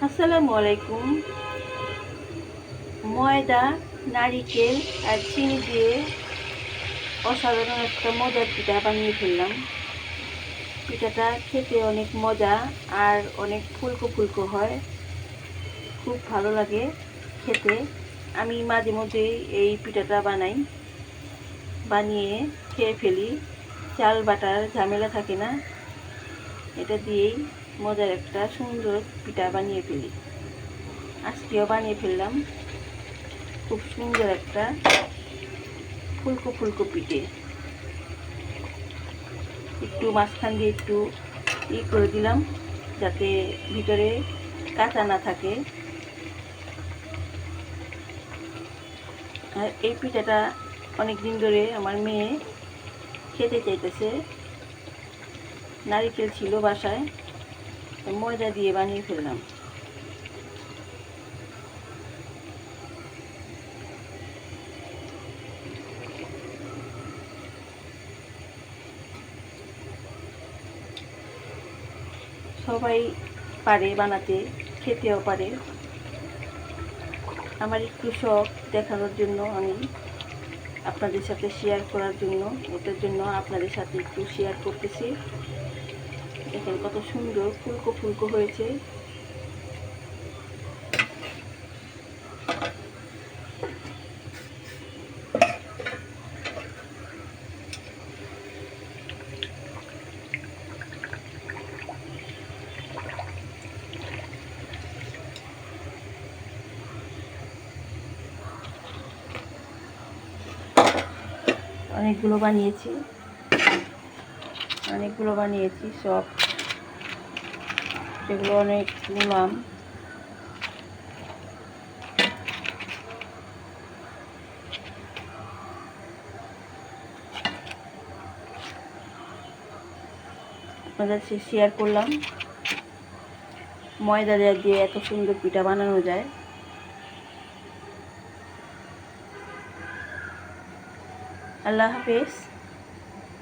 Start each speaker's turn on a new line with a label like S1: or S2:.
S1: আসসালামু আলাইকুম। ময়দা, নারিকেল আর চিনি দিয়ে অসাধারণ একটা মজার পিঠা বানিয়ে ফেললাম। পিঠাটা খেতে অনেক মজা আর অনেক ফুলকো ফুলকো হয়, খুব ভালো লাগে খেতে। আমি মাঝে মধ্যে এই পিঠাটা বানিয়ে খেয়ে ফেলি। চাল বাটার ঝামেলা থাকে না, এটা দিয়েই মজার একটা সুন্দর পিঠা বানিয়ে ফেলি। আজকেও বানিয়ে ফেললাম খুব সুন্দর একটা ফুলকো ফুলকো পিঠে। একটু মাঝখান দিয়ে একটু করে দিলাম যাতে ভিতরে কাঁচা না থাকে। আর এই পিঠাটা অনেক দিন ধরে আমার মেয়ে খেতে চাইতেছে। নারিকেল ছিল বাসায়, ময়দা দিয়ে বানিয়ে ফেললাম। সবাই পারে বানাতে, খেতেও পারে। আমার একটু শখ দেখানোর জন্য আমি আপনাদের সাথে শেয়ার করার জন্য, এটার জন্য আপনাদের সাথে একটু শেয়ার করতেছি। দেখেন কত সুন্দর ফুলকো ফুলকো হয়েছে। অনেকগুলো বানিয়েছি সব, সেগুলো অনেক নিলাম। আপনাদের সাথে শেয়ার করলাম ময়দা দিয়ে এত সুন্দর পিঠা বানানো যায়। আল্লাহ হাফেজ।